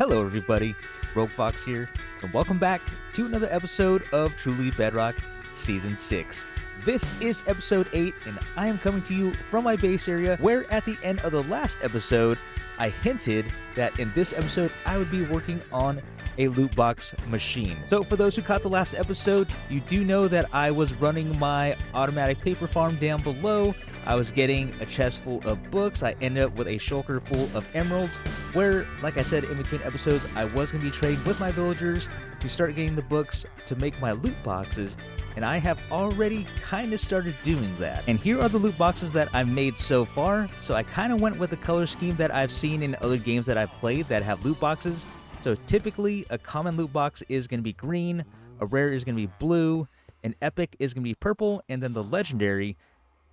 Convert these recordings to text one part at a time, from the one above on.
Hello, everybody. Rogue Fox here, and welcome back to another episode of Truly Bedrock Season 6. This is episode 8, and I am coming to you from my base area, where at the end of the last episode, I hinted that in this episode, I would be working on a loot box machine. So for those who caught the last episode, you do know that I was running my automatic paper farm down below. I was getting a chest full of books. I ended up with a shulker full of emeralds, where, like I said in between episodes, I was going to be trading with my villagers to start getting the books to make my loot boxes, and I have already kind of started doing that. And here are the loot boxes that I've made so far. So I kind of went with the color scheme that I've seen in other games that I've played that have loot boxes. So typically, a common loot box is going to be green, a rare is going to be blue, an epic is going to be purple, and then the legendary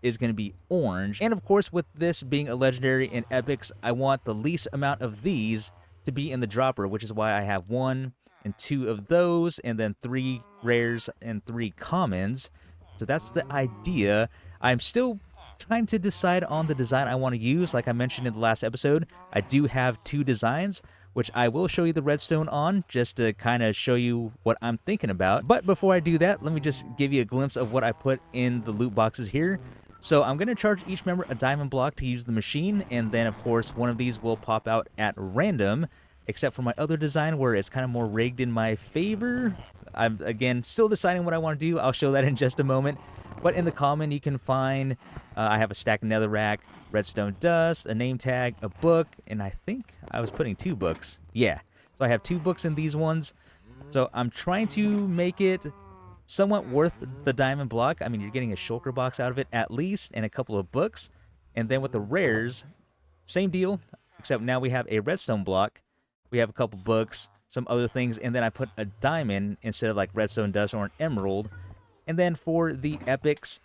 is going to be orange. And of course, with this being a legendary and epics, I want the least amount of these to be in the dropper, which is why I have 1 and 2 of those, and then 3 rares and 3 commons. So that's the idea. I'm still trying to decide on the design I want to use. Like I mentioned in the last episode, I do have 2 designs, which I will show you the redstone on, just to kind of show you what I'm thinking about. But before I do that, let me just give you a glimpse of what I put in the loot boxes here. So I'm going to charge each member a diamond block to use the machine, and then of course one of these will pop out at random, except for my other design where it's kind of more rigged in my favor. I'm, again, still deciding what I want to do. I'll show that in just a moment. But in the common, you can find, I have a stack of netherrack, redstone dust, a name tag, a book, and I think I was putting 2 books. Yeah, so I have 2 books in these ones. So I'm trying to make it somewhat worth the diamond block. I mean, you're getting a shulker box out of it at least, and a couple of books. And then with the rares, same deal, except now we have a redstone block. We have a couple books, some other things, and then I put a diamond instead of like redstone dust or an emerald. And then for the epics,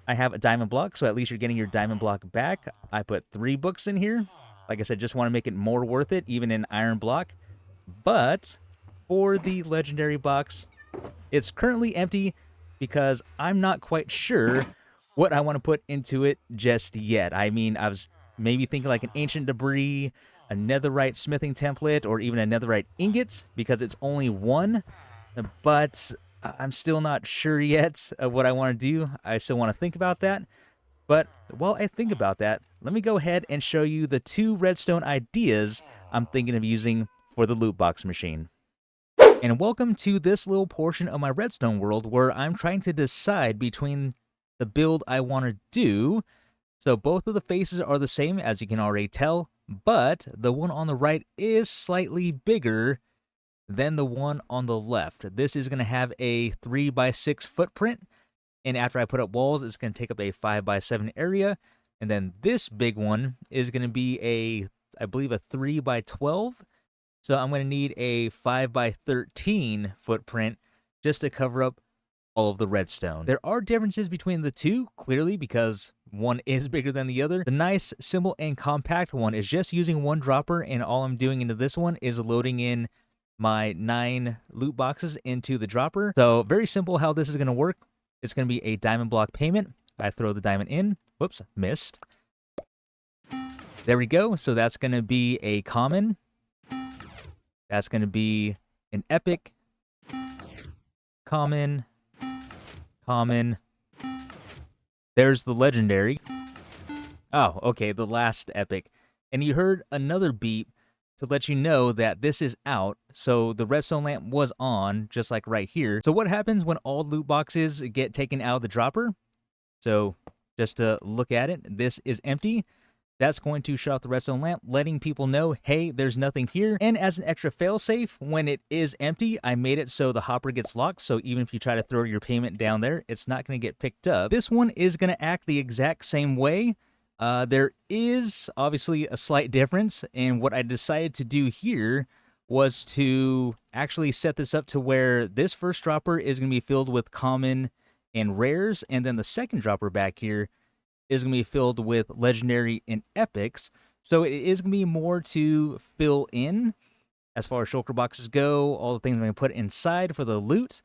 I have a diamond block, so at least you're getting your diamond block back. I put 3 books in here. Like I said, just want to make it more worth it, even in iron block. But for the legendary box, it's currently empty because I'm not quite sure what I want to put into it just yet. I mean, I was maybe thinking like an ancient debris, a netherite smithing template, or even a netherite ingot, because it's only 1. But I'm still not sure yet what I want to do. I still want to think about that. But while I think about that, let me go ahead and show you the 2 redstone ideas I'm thinking of using for the loot box machine. And welcome to this little portion of my redstone world where I'm trying to decide between the build I want to do. So both of the faces are the same, as you can already tell, but the one on the right is slightly bigger than the one on the left. This is going to have a 3x6 footprint, and after I put up walls, it's going to take up a 5x7 area. And then this big one is going to be I believe a 3x12. So I'm going to need a 5x13 footprint just to cover up all of the redstone. There are differences between the 2, clearly, because one is bigger than the other. The nice, simple, and compact one is just using 1 dropper, and all I'm doing into this one is loading in my 9 loot boxes into the dropper. So very simple how this is going to work. It's going to be a diamond block payment. I throw the diamond in. Whoops, missed. There we go. So that's going to be a common. That's going to be an epic, common, common. There's the legendary. Oh, okay, the last epic. And you heard another beep to let you know that this is out. So the redstone lamp was on, just like right here. So what happens when all loot boxes get taken out of the dropper? So just to look at it, this is empty. That's going to shut off the redstone lamp, letting people know, hey, there's nothing here. And as an extra failsafe, when it is empty, I made it so the hopper gets locked. So even if you try to throw your payment down there, it's not going to get picked up. This one is going to act the exact same way. There is obviously a slight difference. And what I decided to do here was to actually set this up to where this first dropper is going to be filled with common and rares. And then the second dropper back here is going to be filled with legendary and epics. So it is going to be more to fill in as far as shulker boxes go, all the things I'm going to put inside for the loot.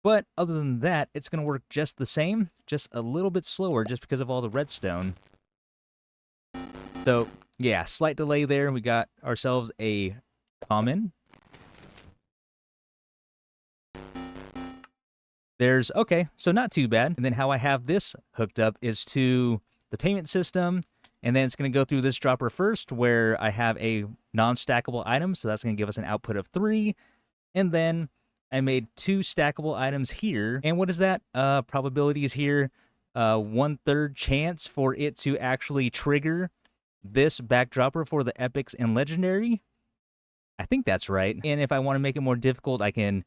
But other than that, it's going to work just the same, just a little bit slower just because of all the redstone. So yeah, slight delay there. We got ourselves a common. There's, okay, so not too bad. And then how I have this hooked up is to the payment system, and then it's going to go through this dropper first where I have a non-stackable item, so that's going to give us an output of 3. And then I made 2 stackable items here. And what is that? Probability is here, 1/3 chance for it to actually trigger this backdropper for the epics and legendary. I think that's right. And if I want to make it more difficult, I can,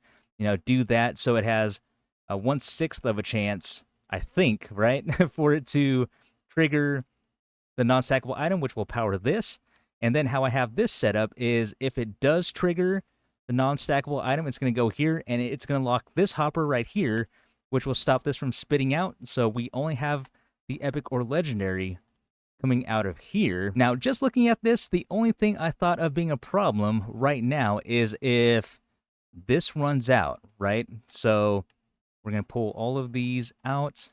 do that so it has a 1/6 of a chance, I think, right, for it to trigger the non-stackable item, which will power this. And then how I have this set up is if it does trigger the non-stackable item, it's going to go here, and it's going to lock this hopper right here, which will stop this from spitting out. So we only have the epic or legendary coming out of here. Now, just looking at this, the only thing I thought of being a problem right now is if this runs out, right? So we're going to pull all of these out.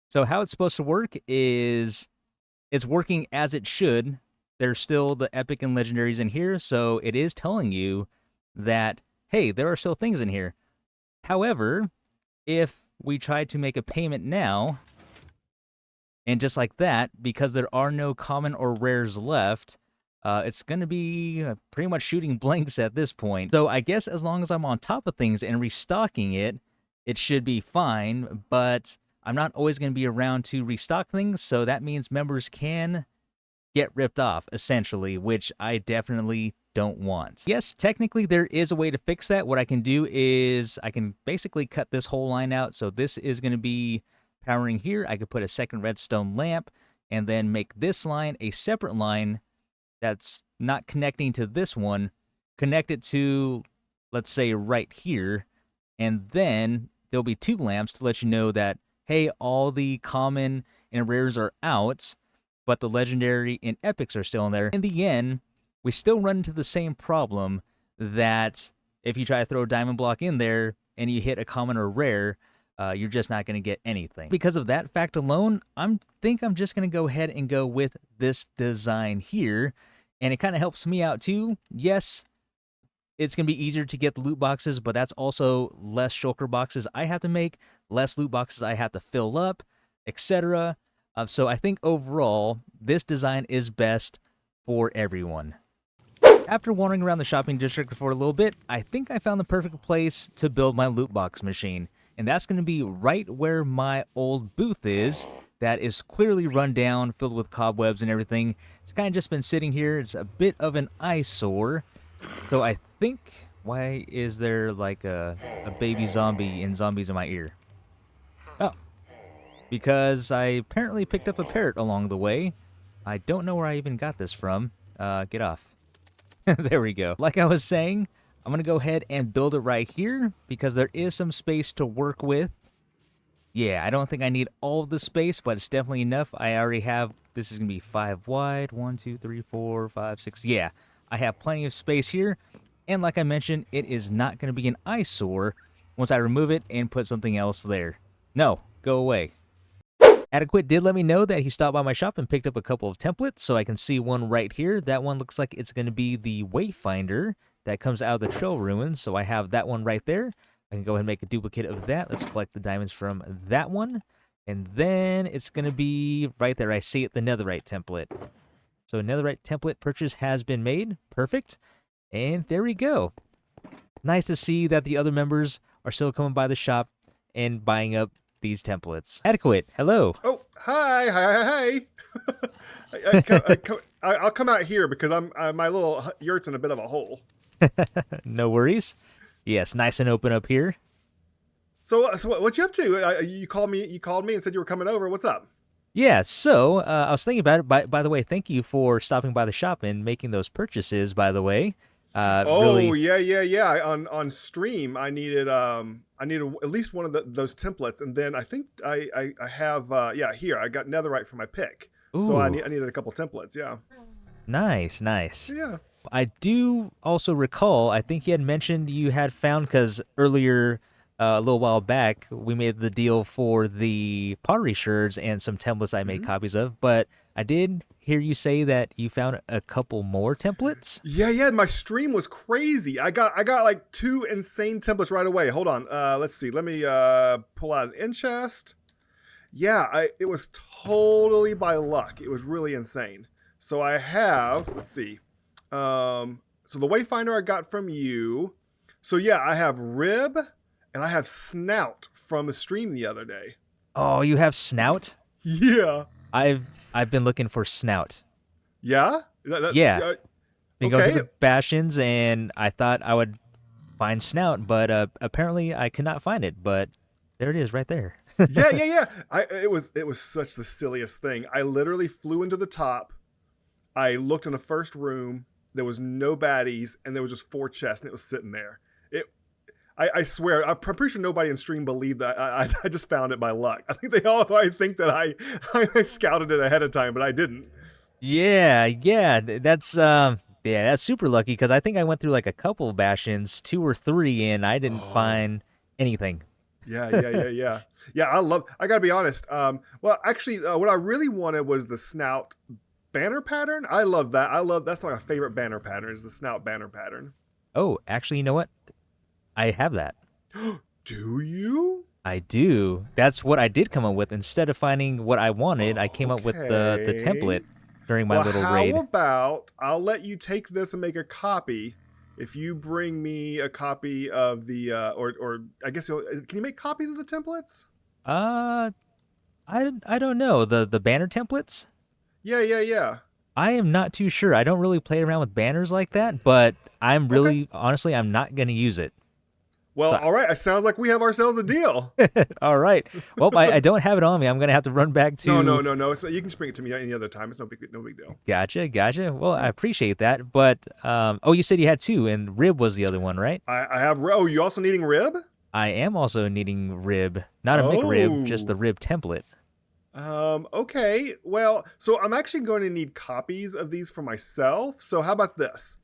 So how it's supposed to work is it's working as it should. There's still the epic and legendaries in here, so it is telling you that, hey, there are still things in here. However, if we try to make a payment now, and just like that, because there are no common or rares left, it's going to be pretty much shooting blanks at this point. So I guess as long as I'm on top of things and restocking it, it should be fine, but I'm not always going to be around to restock things, so that means members can get ripped off, essentially, which I definitely don't want. Yes, technically there is a way to fix that. What I can do is I can basically cut this whole line out, so this is going to be powering here. I could put a second redstone lamp and then make this line a separate line that's not connecting to this one, connect it to, let's say, right here, and then there'll be 2 lamps to let you know that, hey, all the common and rares are out, but the legendary and epics are still in there. In the end, we still run into the same problem that if you try to throw a diamond block in there and you hit a common or rare, you're just not going to get anything. Because of that fact alone, I think I'm just going to go ahead and go with this design here. And it kind of helps me out too. Yes, it's going to be easier to get the loot boxes, but that's also less shulker boxes I have to make, less loot boxes I have to fill up, etc. So I think overall, this design is best for everyone. After wandering around the shopping district for a little bit, I think I found the perfect place to build my loot box machine. And that's going to be right where my old booth is. That is clearly run down, filled with cobwebs and everything. It's kind of just been sitting here. It's a bit of an eyesore. So I think, why is there like a baby zombie and zombies in my ear? Oh, because I apparently picked up a parrot along the way. I don't know where I even got this from. Get off. There we go. Like I was saying, I'm going to go ahead and build it right here because there is some space to work with. Yeah, I don't think I need all of the space, but it's definitely enough. I already have, this is going to be 5 wide. 1, 2, 3, 4, 5, 6. Yeah, I have plenty of space here. And like I mentioned, it is not going to be an eyesore once I remove it and put something else there. No, go away. Adequate did let me know that he stopped by my shop and picked up a couple of templates, so I can see one right here. That one looks like it's going to be the Wayfinder that comes out of the trail ruins, so I have that one right there. I can go ahead and make a duplicate of that. Let's collect the diamonds from that one. And then it's going to be right there. I see it, the netherite template. So netherite template purchase has been made. Perfect. And there we go. Nice to see that the other members are still coming by the shop and buying up these templates. Adequate, hello. Oh, hi. I'll come out here because my little yurt's in a bit of a hole. No worries. Yes, nice and open up here. So what you up to? You called me and said you were coming over. What's up? Yeah, so I was thinking about it. By the way, thank you for stopping by the shop and making those purchases, by the way. Really... yeah. On stream, I needed at least one of those templates, and then I think I have here I got netherite for my pick. Ooh. So I needed a couple templates. Yeah. Nice. Yeah. I do also recall, I think you had mentioned you had found, because earlier a little while back, we made the deal for the pottery sherds and some templates I made Mhm. copies of, but I did hear you say that you found a couple more templates. Yeah. My stream was crazy. I got like 2 insane templates right away. Hold on. Let's see. Let me pull out an enchest. Yeah, it was totally by luck. It was really insane. So I have, let's see. So the Wayfinder I got from you. So yeah, I have rib and I have snout from a stream the other day. Oh, you have snout? Yeah. I've been looking for snout. Yeah? Yeah, been going through Okay. the bastions, and I thought I would find snout, but apparently I could not find it. But there it is, right there. Yeah. It was such the silliest thing. I literally flew into the top. I looked in the first room. There was no baddies, and there was just 4 chests, and it was sitting there. I swear, I'm pretty sure nobody in stream believed that. I just found it by luck. I think they all thought I think that I scouted it ahead of time, but I didn't. Yeah, that's super lucky because I think I went through like a couple of bastions, 2 or 3, and I didn't Oh, find anything. yeah. Yeah, I gotta be honest. Well, actually, what I really wanted was the snout banner pattern. I love that. That's my favorite banner pattern is the snout banner pattern. Oh, actually, you know what? I have that. Do you? I do. That's what I did come up with. Instead of finding what I wanted, I came up with the Okay. template during my Well, little how raid. about I'll let you take this and make a copy if you bring me a copy of the or I guess can you make copies of the templates? Uh, I don't know the banner templates. Yeah. I am not too sure. I don't really play around with banners like that, but I'm Okay. really honestly I'm not gonna use it. Well, So all right. It sounds like we have ourselves a deal. all right. Well, I don't have it on me. I'm gonna have to run back to. No. So you can just bring it to me any other time. It's no big deal. Gotcha. Well, I Yeah. appreciate that, but oh, you said you had 2, and rib was the other one, right? I have. Oh, you also needing rib? I am also needing rib, not a McRib, just the Oh. rib template. Okay. Well, so I'm actually going to need copies of these for myself. So how about this?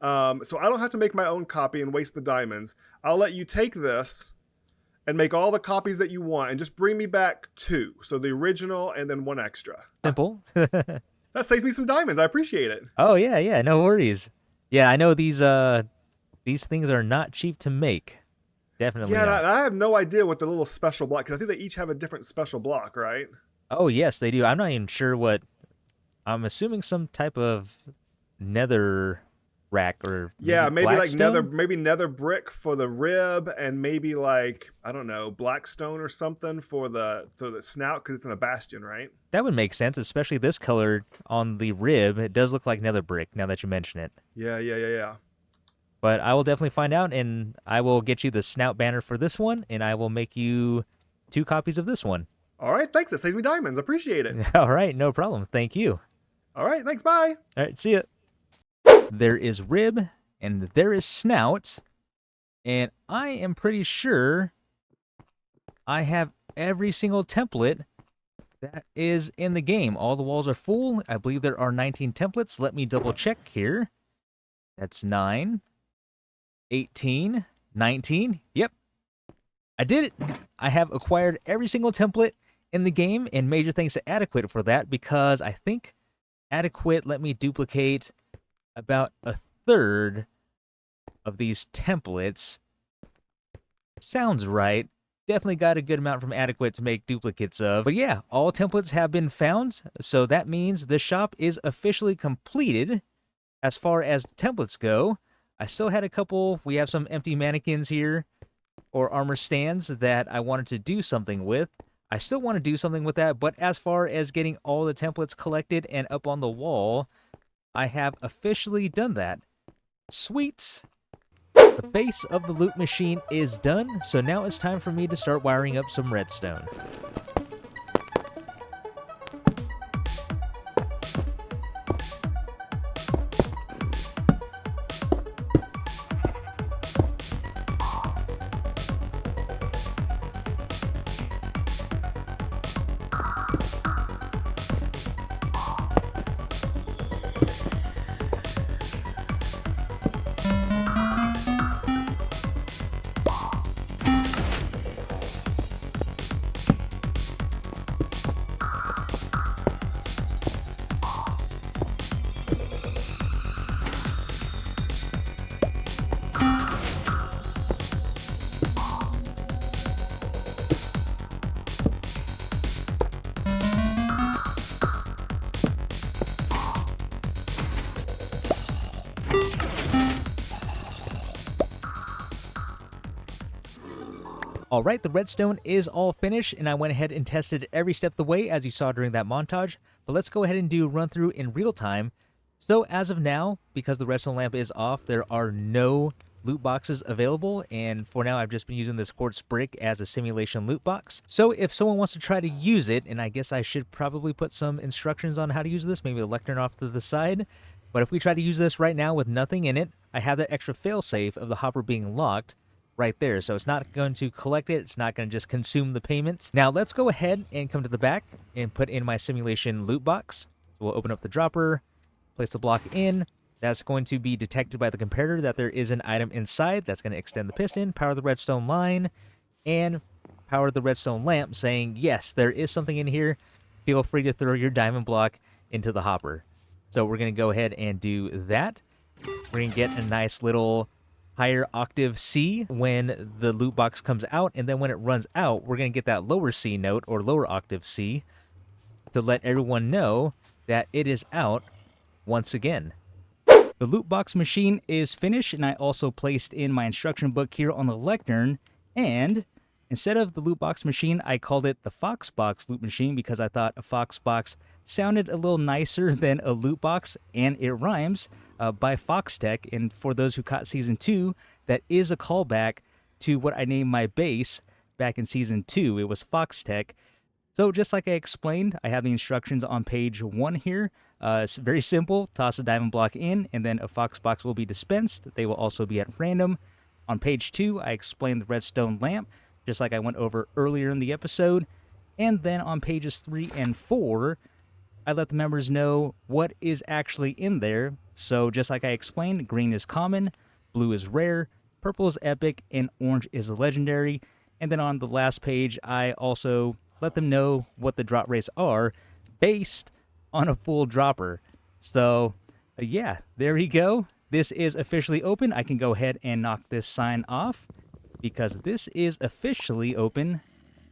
So I don't have to make my own copy and waste the diamonds. I'll let you take this and make all the copies that you want and just bring me back 2. So the original and then 1 extra. Simple. That saves me some diamonds. I appreciate it. Oh yeah, no worries. Yeah, I know these things are not cheap to make. Definitely Yeah, and not. I have no idea what the little special block, because I think they each have a different special block, right? Oh yes, they do. I'm not even sure what. I'm assuming some type of nether rack or maybe Yeah, maybe like blackstone. nether brick for the rib, and maybe like I don't know blackstone or something for the snout because it's in a bastion, right? That would make sense, especially this color on the rib. It does look like nether brick now that you mention it. Yeah. But I will definitely find out, and I will get you the snout banner for this one, and I will make you 2 copies of this one. All right, thanks. It saves me diamonds. Appreciate it. All right, no problem. Thank you. All right, thanks. Bye. All right, see ya. There is rib, and there is snout, and I am pretty sure I have every single template that is in the game. All the walls are full. I believe there are 19 templates. Let me double check here. That's 9, 18, 19. Yep, I did it. I have acquired every single template in the game, and major thanks to Adequate for that, because I think Adequate let me duplicate about a third of these templates. Sounds right. Definitely got a good amount from Adequate to make duplicates of. But yeah, all templates have been found, so that means the shop is officially completed as far as the templates go. I still had a couple. We have some empty mannequins here, or armor stands, that I wanted to do something with. I still want to do something with that, but as far as getting all the templates collected and up on the wall, I have officially done that. Sweet. The base of the loot machine is done, so now it's time for me to start wiring up some redstone. All right, the redstone is all finished, and I went ahead and tested every step of the way as you saw during that montage, but let's go ahead and do a run through in real time. So as of now, because the redstone lamp is off, there are no loot boxes available, and for now I've just been using this quartz brick as a simulation loot box. So if someone wants to try to use it, and I guess I should probably put some instructions on how to use this, maybe a lectern off to the side, but if we try to use this right now with nothing in it, I have that extra failsafe of the hopper being locked right there, so it's not going to collect it, it's not going to just consume the payments. Now let's go ahead and come to the back and put in my simulation loot box. So we'll open up the dropper, place the block in. That's going to be detected by the comparator that there is an item inside. That's going to extend the piston, power the redstone line, and power the redstone lamp, saying, yes, there is something in here. Feel free to throw your diamond block into the hopper. So we're going to go ahead and do that. We're going to get a nice little higher octave C when the loot box comes out, and then when it runs out, we're going to get that lower C note, or lower octave C, to let everyone know that it is out once again. The loot box machine is finished, and I also placed in my instruction book here on the lectern, and instead of the loot box machine, I called it the Fox Box loot machine because I thought a Fox Box sounded a little nicer than a loot box, and it rhymes by Foxtech. And for those who caught Season 2, that is a callback to what I named my base back in Season 2. It was Foxtech. So just like I explained, I have the instructions on page 1 here. It's very simple. Toss a diamond block in, and then a Fox Box will be dispensed. They will also be at random. On page 2, I explained the redstone lamp, just like I went over earlier in the episode. And then on pages 3 and 4, I let the members know what is actually in there. So just like I explained, green is common, blue is rare, purple is epic, and orange is legendary. And then on the last page, I also let them know what the drop rates are based on a full dropper. So yeah, there we go. This is officially open. I can go ahead and knock this sign off because this is officially open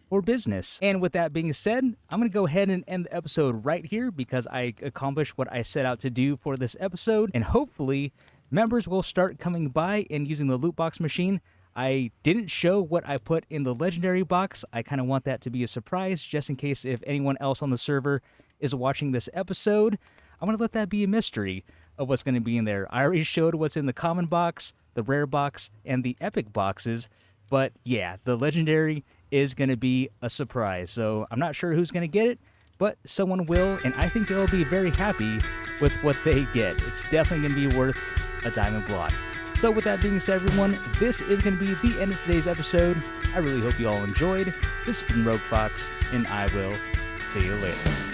for business. And with that being said, I'm going to go ahead and end the episode right here because I accomplished what I set out to do for this episode, and hopefully members will start coming by and using the loot box machine. I didn't show what I put in the legendary box. I kind of want that to be a surprise just in case if anyone else on the server is watching this episode. I'm going to let that be a mystery of what's going to be in there. I already showed what's in the common box, the rare box, and the epic boxes, but yeah, the legendary is going to be a surprise. So I'm not sure who's going to get it, but someone will, and I think they'll be very happy with what they get. It's definitely going to be worth a diamond block. So with that being said, everyone, this is going to be the end of today's episode. I really hope you all enjoyed. This has been Rogue Fox, and I will see you later.